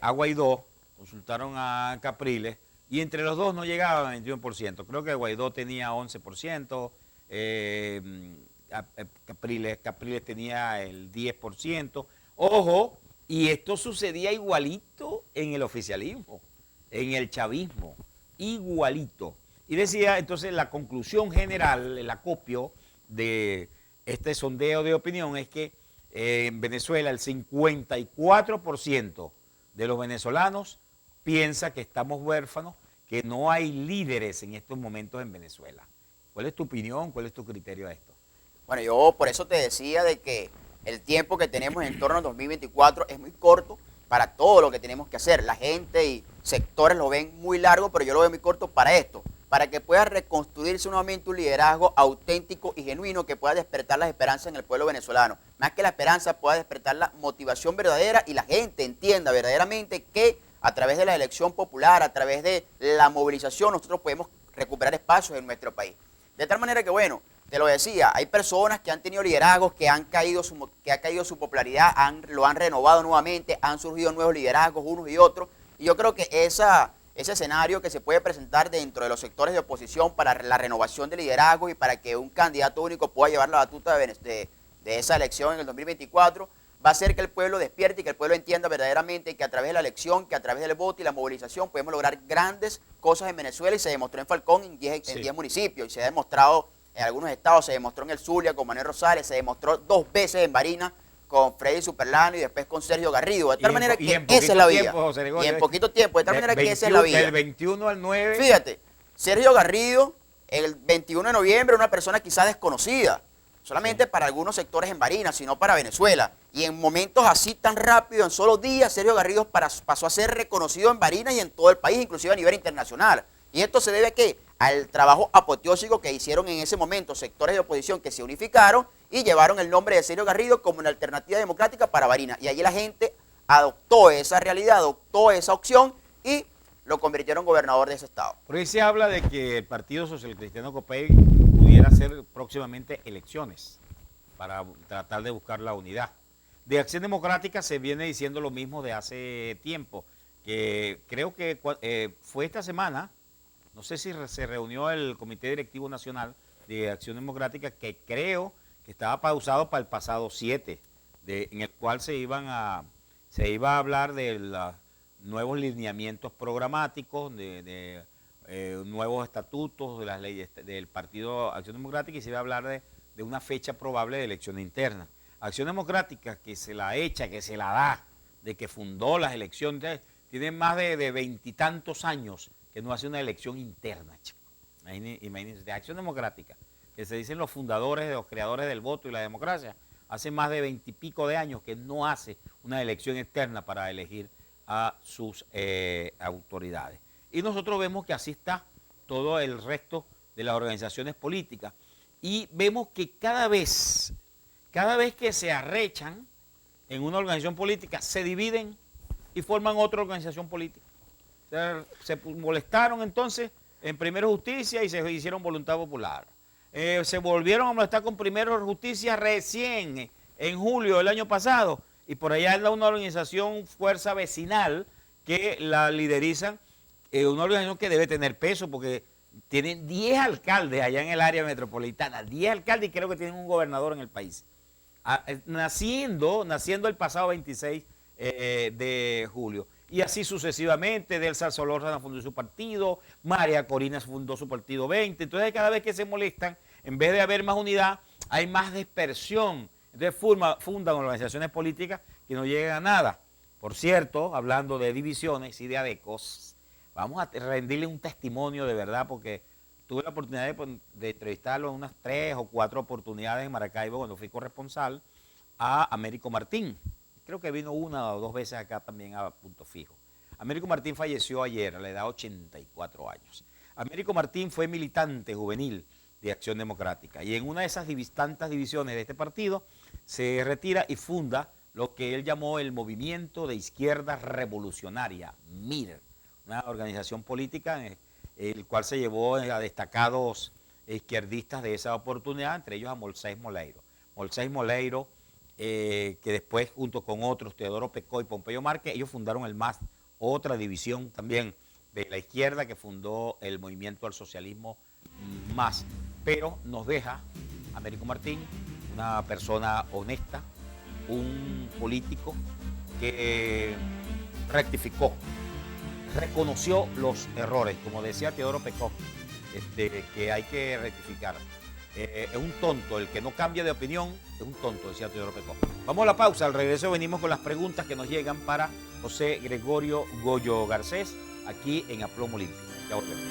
a Guaidó, consultaron a Capriles, y entre los dos no llegaban al 21%. Creo que Guaidó tenía 11%, Capriles tenía el 10%. Ojo, y esto sucedía igualito en el oficialismo, en el chavismo, igualito. Y decía, entonces, la conclusión general, el acopio de este sondeo de opinión es que en Venezuela el 54% de los venezolanos piensa que estamos huérfanos, que no hay líderes en estos momentos en Venezuela. ¿Cuál es tu opinión? ¿Cuál es tu criterio a esto? Bueno, yo por eso te decía de que el tiempo que tenemos en torno al 2024 es muy corto para todo lo que tenemos que hacer. La gente y sectores lo ven muy largo, pero yo lo veo muy corto para esto, para que pueda reconstruirse nuevamente un liderazgo auténtico y genuino que pueda despertar las esperanzas en el pueblo venezolano. Más que la esperanza, pueda despertar la motivación verdadera y la gente entienda verdaderamente que a través de la elección popular, a través de la movilización, nosotros podemos recuperar espacios en nuestro país. De tal manera que, bueno, te lo decía, hay personas que han tenido liderazgos, que ha caído su popularidad, lo han renovado nuevamente, han surgido nuevos liderazgos, unos y otros, y yo creo que ese escenario que se puede presentar dentro de los sectores de oposición para la renovación de liderazgos y para que un candidato único pueda llevar la batuta de esa elección en el 2024, va a hacer que el pueblo despierte y que el pueblo entienda verdaderamente que a través de la elección, que a través del voto y la movilización podemos lograr grandes cosas en Venezuela, y se demostró en Falcón en 10 municipios, y se ha demostrado en algunos estados, se demostró en el Zulia con Manuel Rosales, se demostró 2 veces en Barinas con Freddy Superlano y después con Sergio Garrido, de tal manera que esa es la vía. Y en poquito tiempo, de tal manera que esa es la vía. Del 21 al 9. Fíjate, Sergio Garrido, el 21 de noviembre, una persona quizás desconocida, solamente para algunos sectores en Barinas, sino para Venezuela. Y en momentos así tan rápido, en solo días, Sergio Garrido pasó a ser reconocido en Barinas y en todo el país, inclusive a nivel internacional. ¿Y esto se debe a qué? Al trabajo apoteósico que hicieron en ese momento sectores de oposición que se unificaron y llevaron el nombre de Sergio Garrido como una alternativa democrática para Barinas. Y allí la gente adoptó esa realidad, adoptó esa opción y lo convirtieron en gobernador de ese estado. Por ahí se habla de que el Partido Social Cristiano Copey pudiera hacer próximamente elecciones para tratar de buscar la unidad. De Acción Democrática se viene diciendo lo mismo de hace tiempo, que creo que fue esta semana, no sé si se reunió el Comité Directivo Nacional de Acción Democrática, que creo que estaba pausado para el pasado 7, en el cual se iba a hablar de los nuevos lineamientos programáticos, de nuevos estatutos de las leyes del Partido Acción Democrática, y se iba a hablar de una fecha probable de elección interna. Acción Democrática, que se la echa, que se la da, de que fundó las elecciones, tiene más de 20 y tantos años que no hace una elección interna, chico. Imagínense, de Acción Democrática, que se dicen los fundadores, los creadores del voto y la democracia, hace más de 20 y pico de años que no hace una elección externa para elegir a sus autoridades. Y nosotros vemos que así está todo el resto de las organizaciones políticas. Y vemos que cada vez que se arrechan en una organización política, se dividen y forman otra organización política. O sea, se molestaron entonces en Primero Justicia y se hicieron Voluntad Popular. Se volvieron a molestar con Primero Justicia recién, en julio del año pasado, y por allá anda una organización Fuerza Vecinal que la liderizan, una organización que debe tener peso porque tienen 10 alcaldes allá en el área metropolitana, 10 alcaldes, y creo que tienen un gobernador en el país. Naciendo el pasado 26 de julio. Y así sucesivamente, Delsa Solórzano fundó su partido, María Corina fundó su partido 20. Entonces cada vez que se molestan, en vez de haber más unidad, hay más dispersión. Entonces fundan organizaciones políticas que no llegan a nada. Por cierto, hablando de divisiones y de adecos, vamos a rendirle un testimonio de verdad, porque tuve la oportunidad de entrevistarlo en unas 3 o 4 oportunidades en Maracaibo cuando fui corresponsal a Américo Martín. Creo que vino 1 o 2 veces acá también a Punto Fijo. Américo Martín falleció ayer a la edad de 84 años. Américo Martín fue militante juvenil de Acción Democrática y en una de esas tantas divisiones de este partido se retira y funda lo que él llamó el Movimiento de Izquierda Revolucionaria, MIR, una organización política el cual se llevó a destacados izquierdistas de esa oportunidad, entre ellos a Moisés Moleiro. Moisés Moleiro, que después junto con otros, Teodoro Pecó y Pompeyo Márquez, ellos fundaron el MAS, otra división también de la izquierda que fundó el Movimiento al Socialismo MAS. Pero nos deja Américo Martín, una persona honesta, un político que rectificó, reconoció los errores, como decía Teodoro Pecó, que hay que rectificar. Es un tonto, el que no cambia de opinión es un tonto, decía Teodoro Pecó. Vamos a la pausa, al regreso venimos con las preguntas que nos llegan para José Gregorio Goyo Garcés, aquí en Aplomo Limpio. Ya volvemos.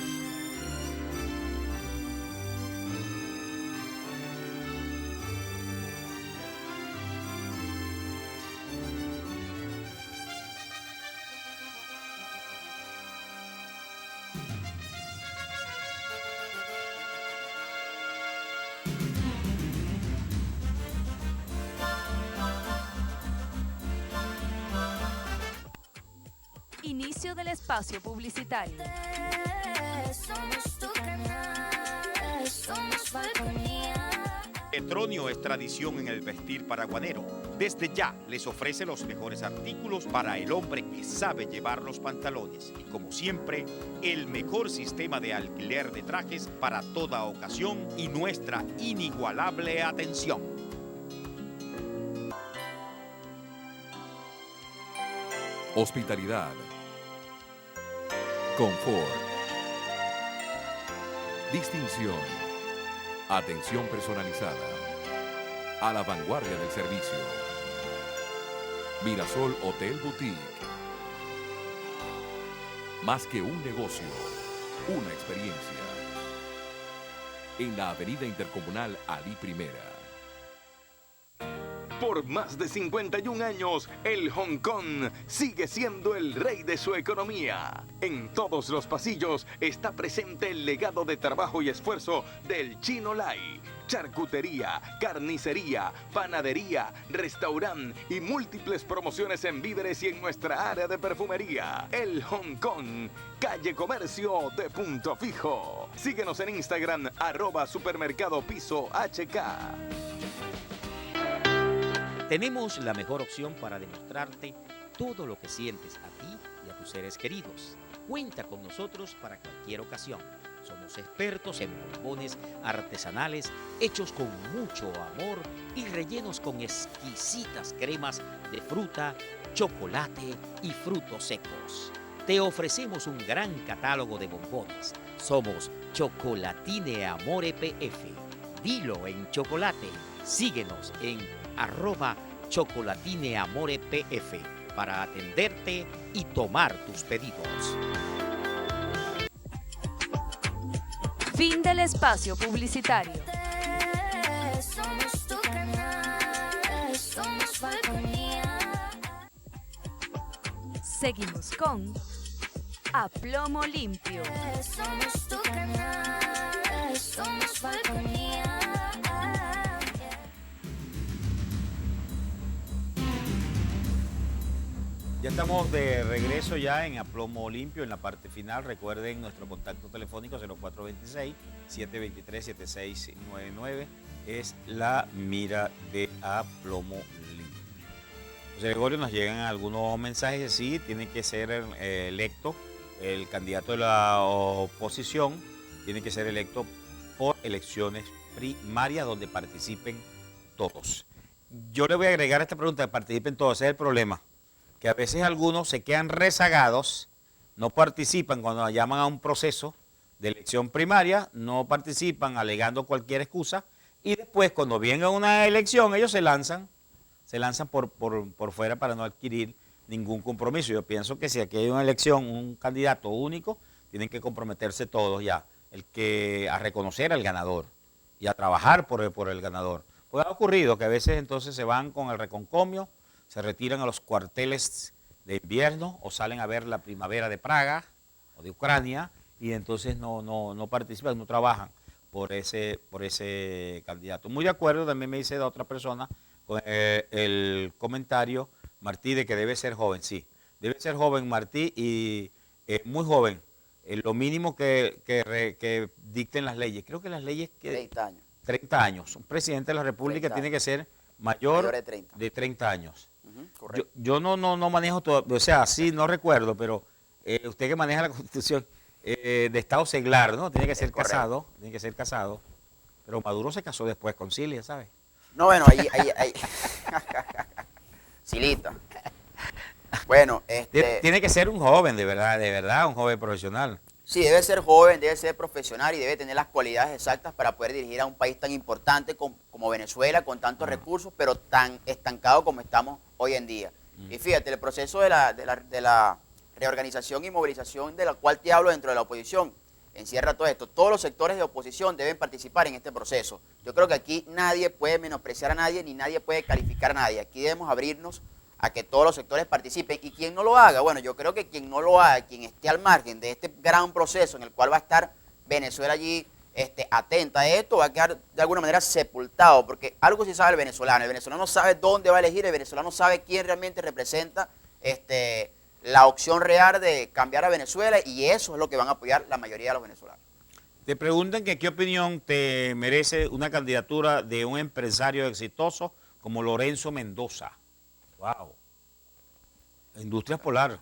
Inicio del espacio publicitario. Somos tu canal, somos Falconía. Petronio es tradición en el vestir paraguanero. Desde ya les ofrece los mejores artículos para el hombre que sabe llevar los pantalones. Y como siempre, el mejor sistema de alquiler de trajes para toda ocasión y nuestra inigualable atención. Hospitalidad, confort, distinción, atención personalizada, a la vanguardia del servicio. Mirasol Hotel Boutique. Más que un negocio, una experiencia. En la Avenida Intercomunal Alí Primera. Por más de 51 años, el Hong Kong sigue siendo el rey de su economía. En todos los pasillos está presente el legado de trabajo y esfuerzo del Chino Lai. Charcutería, carnicería, panadería, restaurante y múltiples promociones en víveres y en nuestra área de perfumería. El Hong Kong, calle Comercio de Punto Fijo. Síguenos en Instagram, @supermercadopiso.hk. Tenemos la mejor opción para demostrarte todo lo que sientes a ti y a tus seres queridos. Cuenta con nosotros para cualquier ocasión. Somos expertos en bombones artesanales hechos con mucho amor y rellenos con exquisitas cremas de fruta, chocolate y frutos secos. Te ofrecemos un gran catálogo de bombones. Somos Chocolatine Amore PF. Dilo en chocolate. Síguenos en @chocolatineamorepf para atenderte y tomar tus pedidos. Fin del espacio publicitario. Somos tu canal, somos Falconía. Seguimos con Aplomo Limpio. Somos tu canal, somos Falconía. Ya estamos de regreso ya en Aplomo Limpio, en la parte final. Recuerden nuestro contacto telefónico 0426-723-7699. Es la mira de Aplomo Limpio. José Gregorio, nos llegan algunos mensajes. Sí, tiene que ser electo el candidato de la oposición. Tiene que ser electo por elecciones primarias donde participen todos. Yo le voy a agregar esta pregunta, que participen todos. Ese es el problema. que a veces algunos se quedan rezagados, no participan cuando llaman a un proceso de elección primaria, no participan alegando cualquier excusa, y después cuando venga una elección ellos se lanzan por fuera para no adquirir ningún compromiso. Yo pienso que si aquí hay una elección, un candidato único, tienen que comprometerse todos ya, a reconocer al ganador y a trabajar por el ganador. Pues ha ocurrido que a veces entonces se van con el reconcomio, se retiran a los cuarteles de invierno o salen a ver la primavera de Praga o de Ucrania y entonces no participan, no trabajan por ese candidato. Muy de acuerdo, también me dice de otra persona con el comentario, Martí, de que debe ser joven. Sí, debe ser joven Martí y muy joven. Lo mínimo que dicten las leyes. Creo que las leyes que... 30 años. 30 años. Un presidente de la República tiene que ser mayor de 30 años. Correcto. Yo no manejo todo, o sea, sí, no recuerdo, pero usted que maneja la Constitución de Estado seglar, ¿no? Tiene que ser casado, pero Maduro se casó después con Cilia, ¿sabes? No, bueno, ahí. Silita. Bueno, Tiene que ser un joven, de verdad, un joven profesional. Sí, debe ser joven, debe ser profesional y debe tener las cualidades exactas para poder dirigir a un país tan importante como Venezuela, con tantos recursos, pero tan estancado como estamos hoy en día. Y fíjate, el proceso de la reorganización y movilización de la cual te hablo dentro de la oposición, encierra todo esto. Todos los sectores de oposición deben participar en este proceso. Yo creo que aquí nadie puede menospreciar a nadie, ni nadie puede calificar a nadie. Aquí debemos abrirnos a que todos los sectores participen. Y quien no lo haga, bueno, yo creo que quien no lo haga, quien esté al margen de este gran proceso en el cual va a estar Venezuela allí atenta a esto, va a quedar de alguna manera sepultado, porque algo sí sabe el venezolano sabe dónde va a elegir, el venezolano sabe quién realmente representa la opción real de cambiar a Venezuela, y eso es lo que van a apoyar la mayoría de los venezolanos. Te preguntan que qué opinión te merece una candidatura de un empresario exitoso como Lorenzo Mendoza. Wow. Industria Polar.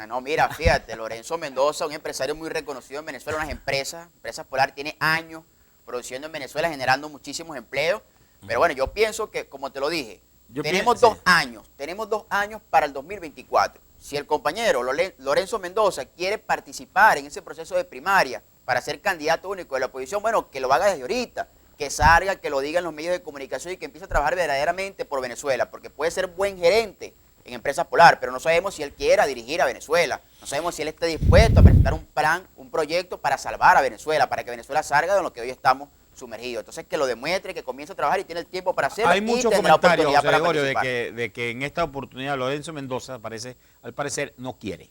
No, mira, fíjate, Lorenzo Mendoza, un empresario muy reconocido en Venezuela, unas empresas Polar, tiene años produciendo en Venezuela, generando muchísimos empleos. Pero bueno, yo pienso que, como te lo dije, tenemos 2 años para el 2024. Si el compañero Lorenzo Mendoza quiere participar en ese proceso de primaria para ser candidato único de la oposición, bueno, que lo haga desde ahorita, que salga, que lo diga en los medios de comunicación y que empiece a trabajar verdaderamente por Venezuela, porque puede ser buen gerente en Empresa Polar, pero no sabemos si él quiera dirigir a Venezuela, no sabemos si él esté dispuesto a presentar un plan, un proyecto para salvar a Venezuela, para que Venezuela salga de lo que hoy estamos sumergidos. Entonces, que lo demuestre, que comience a trabajar y tiene el tiempo para hacerlo. Hay muchos comentarios, José Gregorio, de que en esta oportunidad Lorenzo Mendoza al parecer no quiere,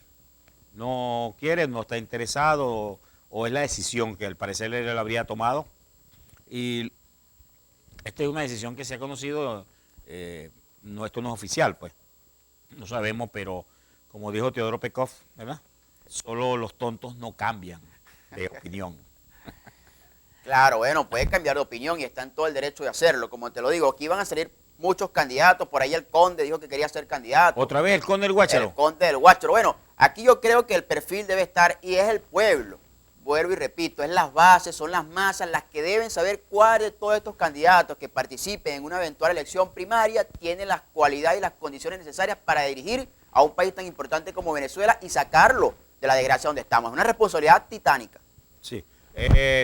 no está interesado, o es la decisión que al parecer él habría tomado. Y esta es una decisión que se ha conocido, esto no es oficial, pues, no sabemos, pero como dijo Teodoro Pekov, ¿verdad? Solo los tontos no cambian de opinión. Claro, bueno, puede cambiar de opinión y está en todo el derecho de hacerlo. Como te lo digo, aquí van a salir muchos candidatos, por ahí el Conde dijo que quería ser candidato. ¿Otra vez el Conde del Guácharo? El Conde del Guácharo. Bueno, aquí yo creo que el perfil debe estar, y es el pueblo. Vuelvo y repito, es las bases, son las masas las que deben saber cuál de todos estos candidatos que participen en una eventual elección primaria tienen las cualidades y las condiciones necesarias para dirigir a un país tan importante como Venezuela y sacarlo de la desgracia donde estamos. Es una responsabilidad titánica. Sí.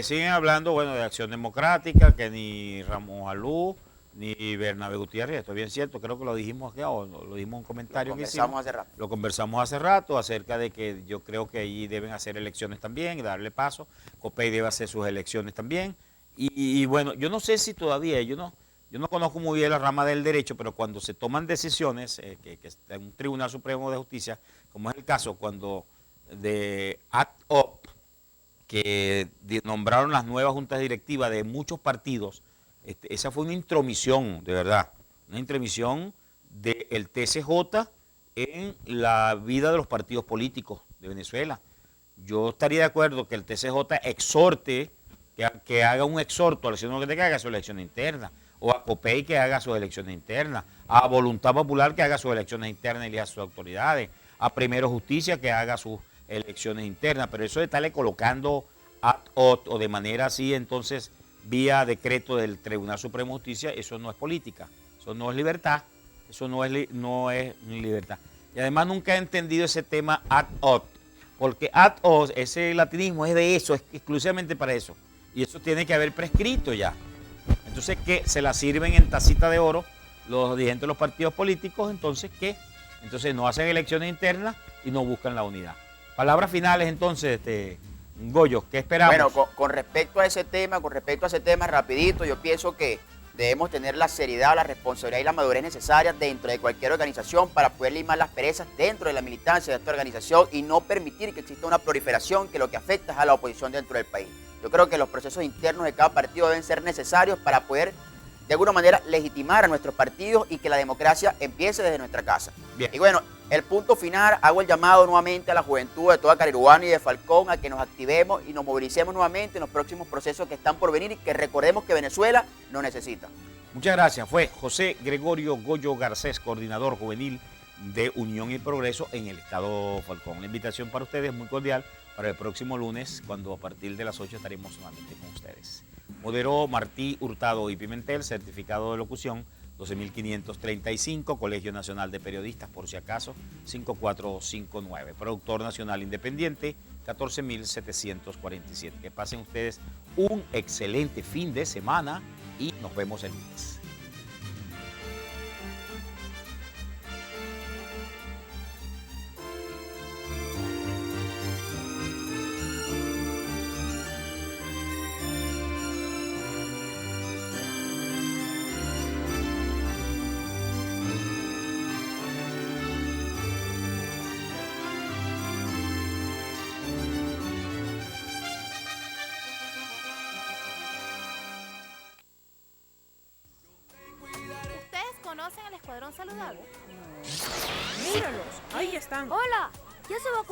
Siguen hablando, bueno, de Acción Democrática, que ni Ramón Alú, ni Bernabé Gutiérrez, esto es bien cierto, creo que lo dijimos aquí, o lo dijimos en un comentario que hicimos. Lo conversamos hace rato acerca de que yo creo que allí deben hacer elecciones también y darle paso. COPEI debe hacer sus elecciones también. Y bueno, yo no sé si todavía, yo no conozco muy bien la rama del derecho, pero cuando se toman decisiones, que está en un Tribunal Supremo de Justicia, como es el caso cuando de Act Up, que nombraron las nuevas juntas directivas de muchos partidos, esa fue una intromisión, de verdad, una intromisión del TCJ en la vida de los partidos políticos de Venezuela. Yo estaría de acuerdo que el TCJ exhorte, que haga un exhorto a la Acción Democrática que haga su elección interna, o a COPEI que haga sus elecciones internas, a Voluntad Popular que haga sus elecciones internas y elija sus autoridades, a Primero Justicia que haga sus elecciones internas, pero eso de estarle colocando o de manera así, entonces, vía decreto del Tribunal Supremo de Justicia, eso no es política, eso no es libertad, eso no es libertad. Y además nunca he entendido ese tema ad hoc, porque ad hoc, ese latinismo es de eso, es exclusivamente para eso. Y eso tiene que haber prescrito ya. Entonces, que se la sirven en tacita de oro los dirigentes de los partidos políticos, entonces, ¿qué? Entonces no hacen elecciones internas y no buscan la unidad. Palabras finales, entonces, Goyo, ¿qué esperamos? Bueno, con respecto a ese tema, rapidito, yo pienso que debemos tener la seriedad, la responsabilidad y la madurez necesarias dentro de cualquier organización para poder limar las perezas dentro de la militancia de esta organización y no permitir que exista una proliferación que lo que afecta es a la oposición dentro del país. Yo creo que los procesos internos de cada partido deben ser necesarios para poder, de alguna manera, legitimar a nuestros partidos y que la democracia empiece desde nuestra casa. Bien. Y bueno, el punto final, hago el llamado nuevamente a la juventud de toda Cariruana y de Falcón a que nos activemos y nos movilicemos nuevamente en los próximos procesos que están por venir y que recordemos que Venezuela nos necesita. Muchas gracias. Fue José Gregorio Goyo Garcés, coordinador juvenil de Unión y Progreso en el Estado Falcón. La invitación para ustedes muy cordial para el próximo lunes, cuando a partir de las 8 estaremos nuevamente con ustedes. Moderó Martí Hurtado y Pimentel, certificado de locución 12.535, Colegio Nacional de Periodistas, por si acaso, 5459. Productor Nacional Independiente, 14.747. Que pasen ustedes un excelente fin de semana y nos vemos el lunes. ¿Conocen el Escuadrón Saludable? Míralos, ahí están. Hola, ¿ya se vacunó?